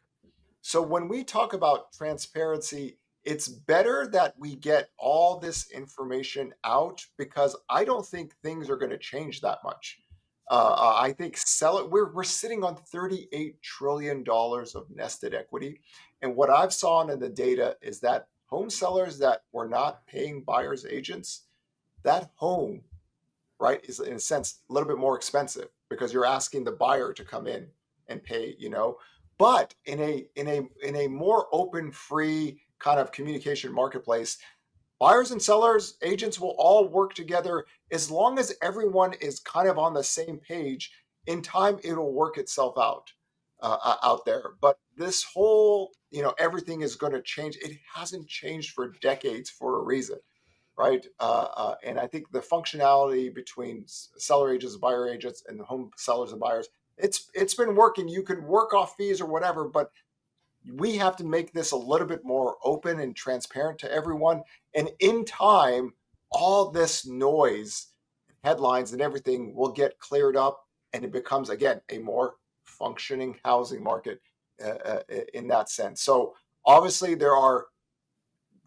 So when we talk about transparency, it's better that we get all this information out, because I don't think things are going to change that much. I think we're sitting on $38 trillion of nested equity. And what I've saw in the data is that home sellers that were not paying buyers agents, that home, right, is in a sense a little bit more expensive because you're asking the buyer to come in and pay, but in a more open, free kind of communication marketplace, buyers and sellers, agents will all work together. As long as everyone is kind of on the same page, in time, it'll work itself out there. But this whole, everything is going to change. It hasn't changed for decades for a reason, right? And I think the functionality between seller agents, buyer agents, and the home sellers and buyers, it's been working. You can work off fees or whatever, but we have to make this a little bit more open and transparent to everyone. And in time, all this noise, headlines and everything will get cleared up, and it becomes, again, a more functioning housing market in that sense. So obviously there are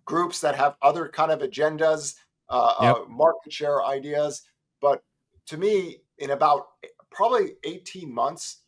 groups that have other kind of agendas, market share ideas. But to me, in about probably 18 months,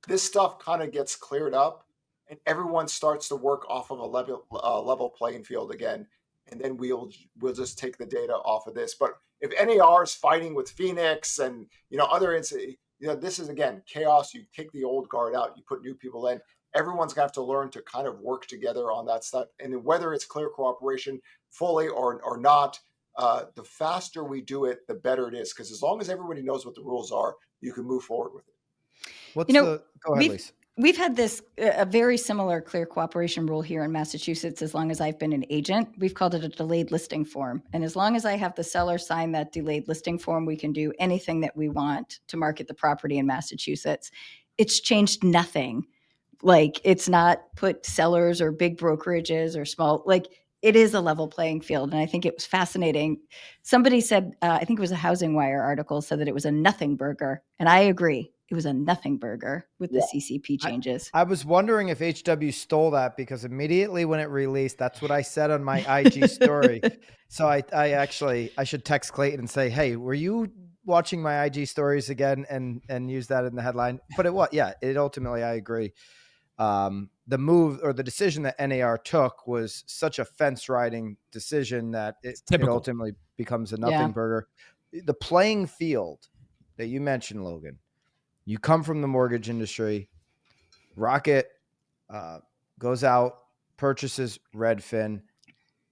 this stuff kind of gets cleared up and everyone starts to work off of a level playing field again. And then we'll just take the data off of this. But if NAR is fighting with Phoenix and, other, this is, again, chaos. You take the old guard out, you put new people in. Everyone's going to have to learn to kind of work together on that stuff. And whether it's clear cooperation fully or not, the faster we do it, the better it is. Because as long as everybody knows what the rules are, you can move forward with it. Go ahead, Lisa. We've had a very similar clear cooperation rule here in Massachusetts as long as I've been an agent. We've called it a delayed listing form. And as long as I have the seller sign that delayed listing form, we can do anything that we want to market the property in Massachusetts. It's changed nothing. Like, it's not put sellers or big brokerages or small, like, it is a level playing field. And I think it was fascinating. Somebody said, I think it was a HousingWire article, said that it was a nothing burger. And I agree. It was a nothing burger with the CCP changes. I was wondering if HW stole that, because immediately when it released, that's what I said on my IG story. So I should text Clayton and say, hey, were you watching my IG stories again, and use that in the headline? But it ultimately, I agree. The move or the decision that NAR took was such a fence riding decision that it ultimately becomes a nothing burger. The playing field that you mentioned, Logan, you come from the mortgage industry. Rocket goes out, purchases Redfin.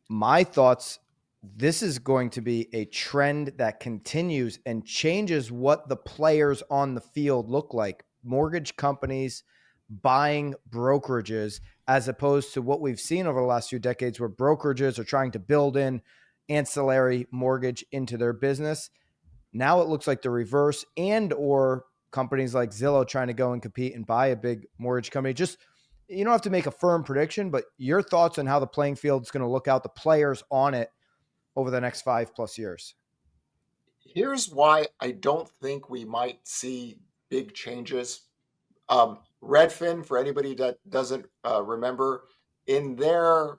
My thoughts, this is going to be a trend that continues and changes what the players on the field look like. Mortgage companies buying brokerages, as opposed to what we've seen over the last few decades, where brokerages are trying to build in ancillary mortgage into their business. Now it looks like the reverse, or companies like Zillow trying to go and compete and buy a big mortgage company. Just, you don't have to make a firm prediction, but your thoughts on how the playing field is going to look out, the players on it over the next 5+ years. Here's why I don't think we might see big changes. Redfin, for anybody that doesn't remember, in their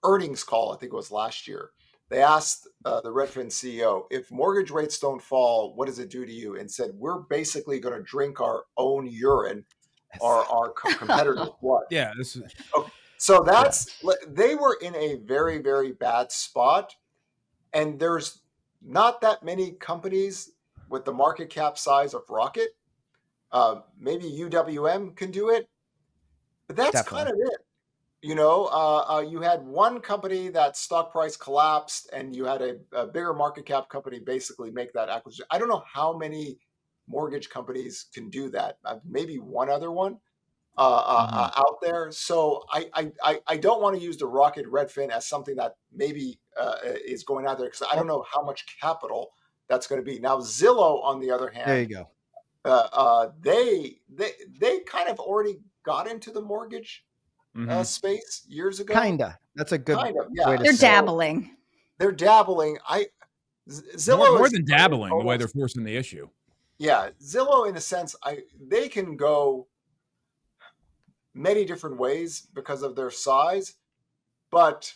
earnings call, I think it was last year, they asked the Redfin CEO, if mortgage rates don't fall, what does it do to you? And said, we're basically going to drink our own urine or our competitors' blood. Yeah. This is... Okay. So they were in a very, very bad spot. And there's not that many companies with the market cap size of Rocket. Maybe UWM can do it, but that's kind of it. You had one company that stock price collapsed, and you had a bigger market cap company basically make that acquisition. I don't know how many mortgage companies can do that. Maybe one other one out there. So I don't want to use the Rocket Redfin as something that maybe is going out there, because I don't know how much capital that's going to be. Now, Zillow, on the other hand, there you go. They kind of already got into the mortgage space years ago. Kinda. That's a good way to They're dabbling. They're dabbling. Zillow more than dabbling, the way they're forcing the issue. Yeah, Zillow, in a sense, they can go many different ways because of their size, but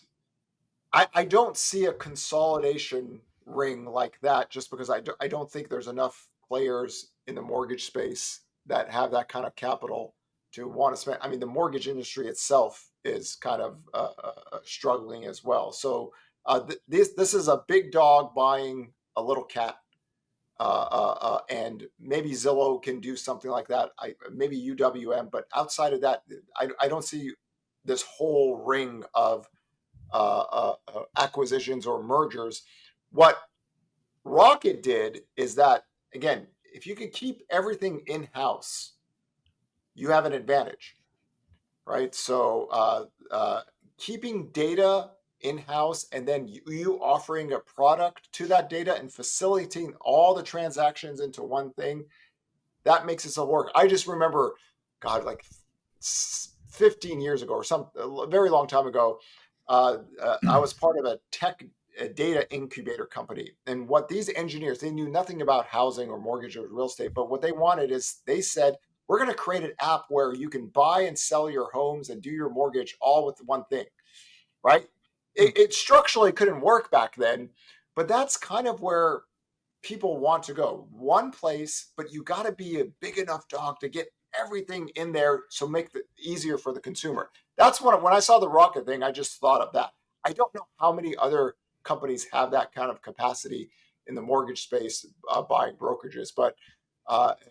I don't see a consolidation ring like that, just because I don't think there's enough players in the mortgage space that have that kind of capital to want to spend. I mean, the mortgage industry itself is kind of struggling as well. So this is a big dog buying a little cat, and maybe Zillow can do something like that. Maybe UWM, but outside of that, I don't see this whole ring of acquisitions or mergers. What Rocket did is that, again, if you can keep everything in-house, you have an advantage, right? So keeping data in-house, and then you offering a product to that data and facilitating all the transactions into one thing, that makes it work. I just remember, God, like 15 years ago or a very long time ago, I was part of a tech data incubator company. And what these engineers, they knew nothing about housing or mortgage or real estate, but what they wanted is, they said, we're going to create an app where you can buy and sell your homes and do your mortgage all with one thing, right? It structurally couldn't work back then, but that's kind of where people want to go. One place, but you got to be a big enough dog to get everything in there, so make it easier for the consumer. That's when I saw the Rocket thing, I just thought of that. I don't know how many other companies have that kind of capacity in the mortgage space buying brokerages. But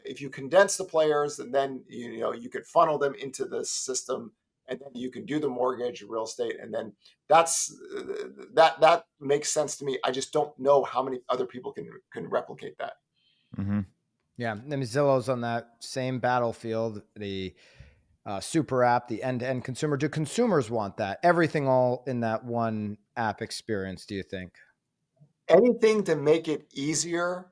if you condense the players, and then you could funnel them into this system, and then you can do the mortgage, real estate, and then that makes sense to me. I just don't know how many other people can replicate that. Mm-hmm. Yeah, I mean, Zillow's on that same battlefield. The super app, the end-to-end consumer. Do consumers want that? Everything all in that one app experience, do you think? Anything to make it easier,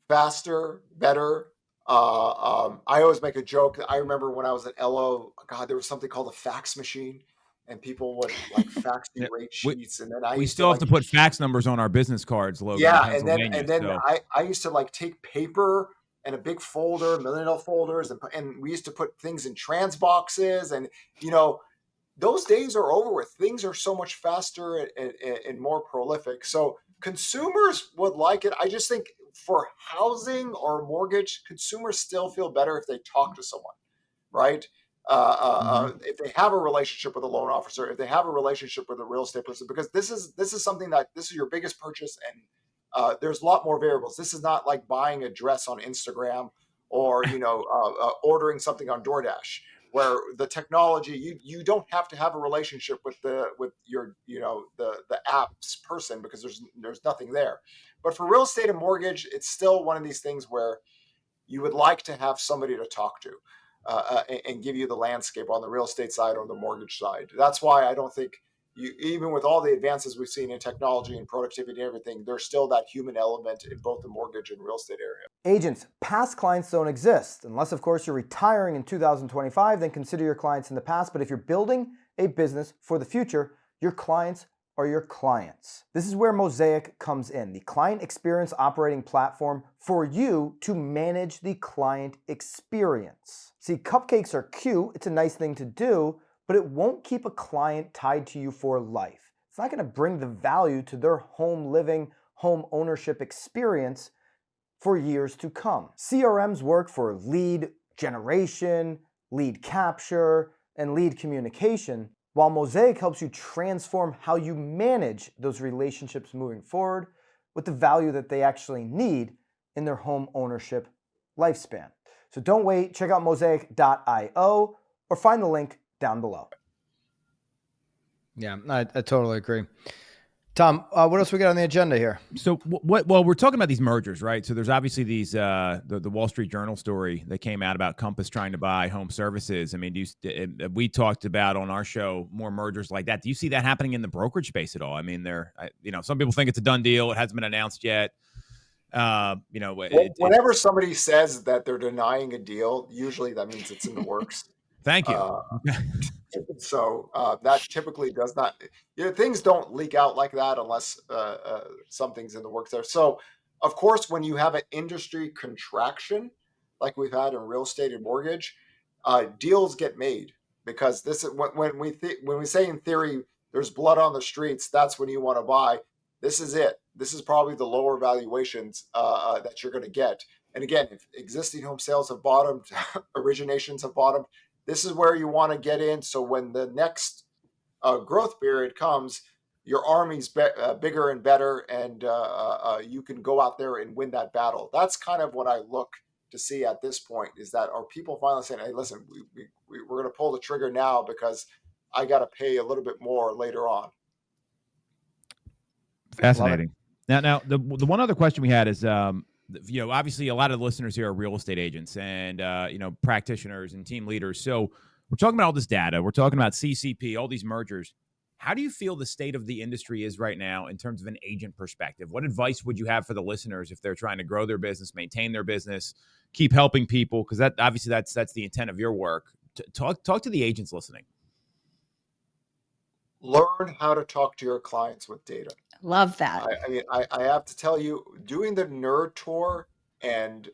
faster, better. I always make a joke. I remember when I was at LO, God, there was something called a fax machine, and people would like fax me rate sheets, and then I We used still to have to put fax numbers on our business cards, Logan, in yeah, Pennsylvania. and then So. I used to like take paper and a big folder, $1 million folders, and we used to put things in trans boxes, and those days are over with. Things are so much faster and more prolific. So consumers would like it. I just think for housing or mortgage, consumers still feel better if they talk to someone, right? If they have a relationship with a loan officer, if they have a relationship with a real estate person, because this is something that this is your biggest purchase, and there's a lot more variables. This is not like buying a dress on Instagram or ordering something on DoorDash, where the technology you don't have to have a relationship with your the app's person, because there's nothing there. But for real estate and mortgage, it's still one of these things where you would like to have somebody to talk to and give you the landscape on the real estate side or the mortgage side. That's why I don't think even with all the advances we've seen in technology and productivity and everything, there's still that human element in both the mortgage and real estate area. Agents, past clients don't exist. Unless, of course, you're retiring in 2025, then consider your clients in the past. But if you're building a business for the future, your clients are your clients. This is where Mosaic comes in, the client experience operating platform for you to manage the client experience. See, cupcakes are cute. It's a nice thing to do, but it won't keep a client tied to you for life. It's not going to bring the value to their home living, home ownership experience for years to come. CRMs work for lead generation, lead capture, and lead communication, while Mosaic helps you transform how you manage those relationships moving forward with the value that they actually need in their home ownership lifespan. So don't wait. Check out mosaic.io or find the link down below. Yeah, I totally agree. Tom, what else we got on the agenda here? So well, we're talking about these mergers, right? So there's obviously these, the Wall Street Journal story that came out about Compass trying to buy Home Services. I mean, we talked about on our show more mergers like that. Do you see that happening in the brokerage space at all? I mean, some people think it's a done deal. It hasn't been announced yet. Whenever somebody says that they're denying a deal, usually that means it's in the works. Thank you. So that typically does not, things don't leak out like that unless something's in the works there. So, of course, when you have an industry contraction like we've had in real estate and mortgage, deals get made, because this is when we say in theory there's blood on the streets. That's when you want to buy. This is it. This is probably the lower valuations that you're going to get. And again, if existing home sales have bottomed, originations have bottomed, this is where you want to get in. So when the next growth period comes, your army's bigger and better, and you can go out there and win that battle. That's kind of what I look to see at this point, is that are people finally saying, hey, listen, we're going to pull the trigger now because I got to pay a little bit more later on. Fascinating. Now, the one other question we had is, obviously a lot of the listeners here are real estate agents and, practitioners and team leaders. So we're talking about all this data. We're talking about CCP, all these mergers. How do you feel the state of the industry is right now in terms of an agent perspective? What advice would you have for the listeners if they're trying to grow their business, maintain their business, keep helping people? Because that's the intent of your work. Talk to the agents listening. Learn how to talk to your clients with data. Love that. I have to tell you, doing the nerd tour, and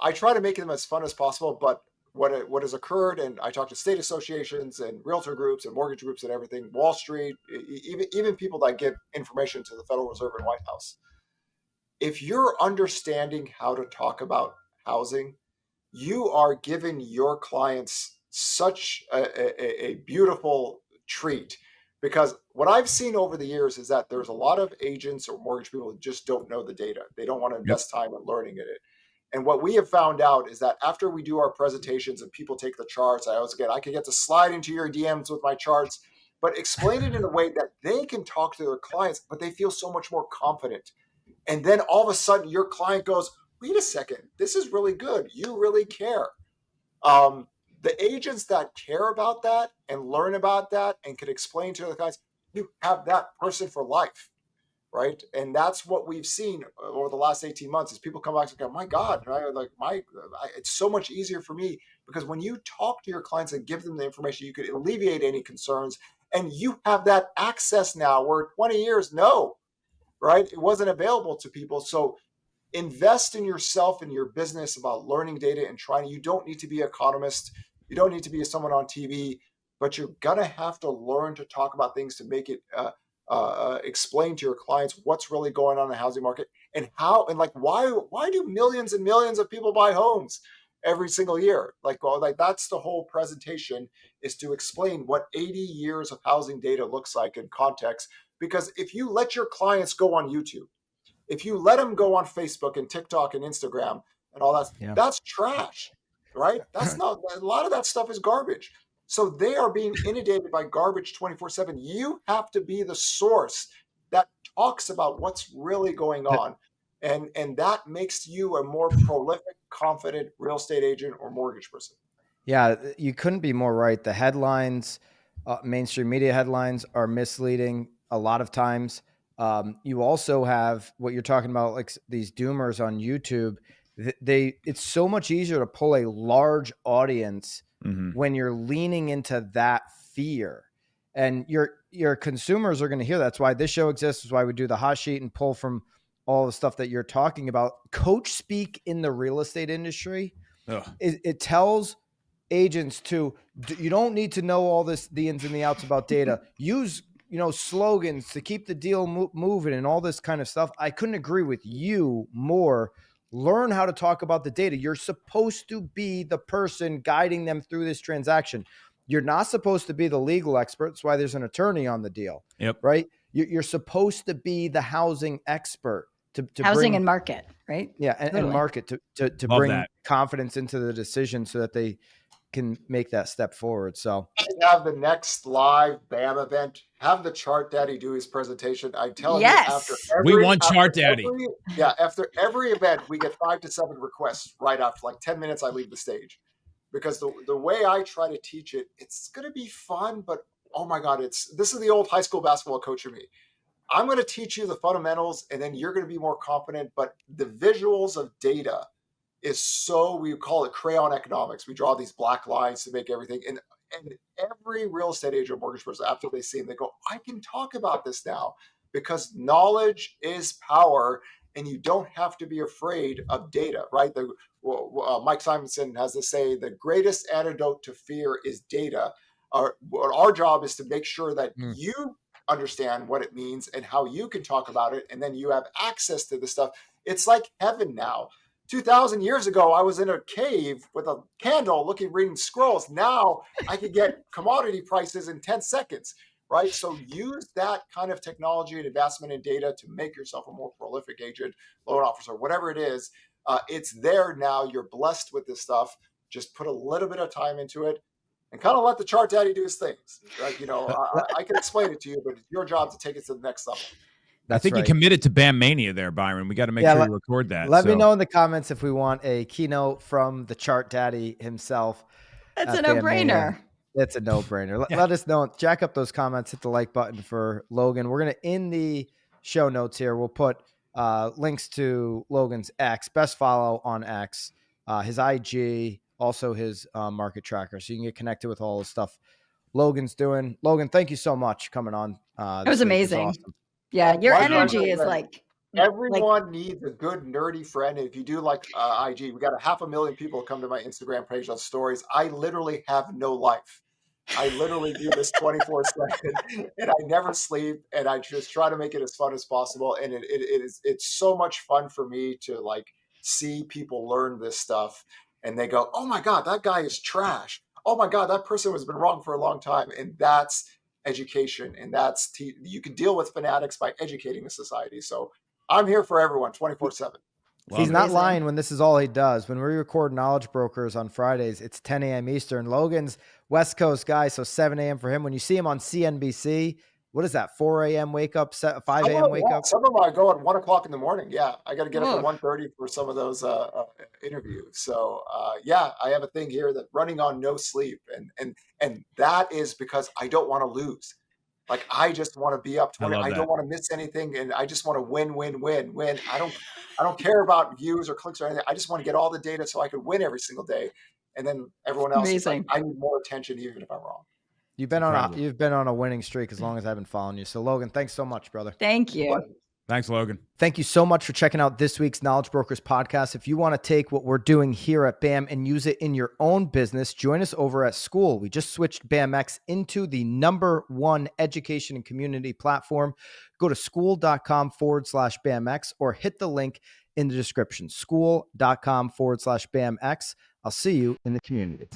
I try to make them as fun as possible, but what has occurred, and I talk to state associations and realtor groups and mortgage groups and everything, Wall Street, even people that give information to the Federal Reserve and White House. If you're understanding how to talk about housing, you are giving your clients such a beautiful treat, Because what I've seen over the years is that there's a lot of agents or mortgage people who just don't know the data. They don't want to invest time in learning it. And what we have found out is that after we do our presentations and people take the charts, I can get to slide into your DMs with my charts, but explain it in a way that they can talk to their clients, but they feel so much more confident. And then all of a sudden your client goes, wait a second, this is really good. You really care. The agents that care about that and learn about that and can explain to the clients, you have that person for life, right? And that's what we've seen over the last 18 months is people come back and go, my God, right? It's so much easier for me because when you talk to your clients and give them the information, you could alleviate any concerns. And you have that access now where 20 years, no, right? It wasn't available to people. So invest in yourself and your business about learning data and trying. You don't need to be an economist. You don't need to be someone on TV, but you're going to have to learn to talk about things to make it explain to your clients what's really going on in the housing market and how, and like, why do millions and millions of people buy homes every single year? Like that's the whole presentation, is to explain what 80 years of housing data looks like in context. Because if you let your clients go on YouTube, if you let them go on Facebook and TikTok and Instagram and all that, that's trash, right? That's not, a lot of that stuff is garbage. So they are being inundated by garbage 24/7. You have to be the source that talks about what's really going on. And that makes you a more prolific, confident real estate agent or mortgage person. Yeah, you couldn't be more right. The headlines, mainstream media headlines, are misleading a lot of times. You also have what you're talking about, like these doomers on YouTube. It's so much easier to pull a large audience when you're leaning into that fear, and your consumers are going to hear that. That's why this show exists. That's why we do the hot sheet and pull from all the stuff that you're talking about. Coach speak in the real estate industry. It tells agents you don't need to know all this, the ins and the outs about data. Use slogans to keep the deal moving and all this kind of stuff. I couldn't agree with you more. Learn how to talk about the data. You're supposed to be the person guiding them through this transaction. You're not supposed to be the legal expert. That's why there's an attorney on the deal. Yep. Right. You're supposed to be the housing expert to housing bring, and market, right? Yeah. And market to bring that confidence into the decision so that they can make that step forward. So have the next live BAM event, have the Chart Daddy do his presentation. I tell you, we want Chart Daddy. After every event, we get 5 to 7 requests right after, like 10 minutes, I leave the stage. Because the way I try to teach it, it's going to be fun, but oh my God, this is the old high school basketball coach of me. I'm going to teach you the fundamentals and then you're going to be more confident, but the visuals of data is we call it crayon economics. We draw these black lines to make everything. And every real estate agent or mortgage person, after they see them, they go, I can talk about this now because knowledge is power and you don't have to be afraid of data, right? Mike Simonson has to say the greatest antidote to fear is data. Our job is to make sure that you understand what it means and how you can talk about it. And then you have access to the stuff. It's like heaven now. 2,000 years ago, I was in a cave with a candle reading scrolls. Now I could get commodity prices in 10 seconds, right? So use that kind of technology and investment in data to make yourself a more prolific agent, loan officer, whatever it is. It's there now. You're blessed with this stuff. Just put a little bit of time into it and kind of let the Chart Daddy do his things. Right? I can explain it to you, but it's your job to take it to the next level. I think you committed to BAM Mania there, Byron. We got to make sure you record that. Let me know in the comments if we want a keynote from the Chart Daddy himself. That's a no-brainer. It's a no-brainer. Let us know. Jack up those comments. Hit the like button for Logan. We're going to, in the show notes here, we'll put links to Logan's X, best follow on X, his IG, also his market tracker. So you can get connected with all the stuff Logan's doing. Logan, thank you so much coming on. It was amazing. It was awesome. Yeah, your energy is like everyone needs a good nerdy friend. If you do IG, we got 500,000 people come to my Instagram page on stories. I literally have no life. I literally do this 24/7 and I never sleep and I just try to make it as fun as possible. And it's so much fun for me to see people learn this stuff and they go, oh my God, that guy is trash. Oh my God, that person has been wrong for a long time. And that's education, and you can deal with fanatics by educating the society. So I'm here for everyone 24/7. He's not lying when this is all he does. When we record Knowledge Brokers on Fridays, it's 10 a.m. Eastern. Logan's West Coast guy, so 7 a.m. for him. When you see him on CNBC, what is that, 4 a.m. wake up, 5 a.m. wake up? Some of them I go at 1 o'clock in the morning. Yeah, I got to get up at 1:30 for some of those interviews. So yeah, I have a thing here that running on no sleep, and that is because I don't want to lose. Like, I just want to be up 20. I don't want to miss anything, and I just want to win. I don't care about views or clicks or anything. I just want to get all the data so I can win every single day. And then everyone else is like, I need more attention even if I'm wrong. You've been on a winning streak as long as I've been following you. So Logan, thanks so much, brother. Thank you. Thanks, Logan. Thank you so much for checking out this week's Knowledge Brokers podcast. If you want to take what we're doing here at BAM and use it in your own business, join us over at School. We just switched BAMX into the #1 education and community platform. Go to school.com/BAMX or hit the link in the description, school.com/BAMX. I'll see you in the community.